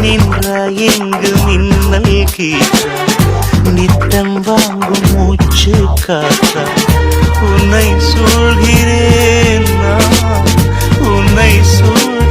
நின்றாய் எங்கு மின்னல் கீற்றா நித்தம் வாங்கும் மூச்சு காற்றா உன்னை சொல்கிறேன் நான் உன்னை சொல்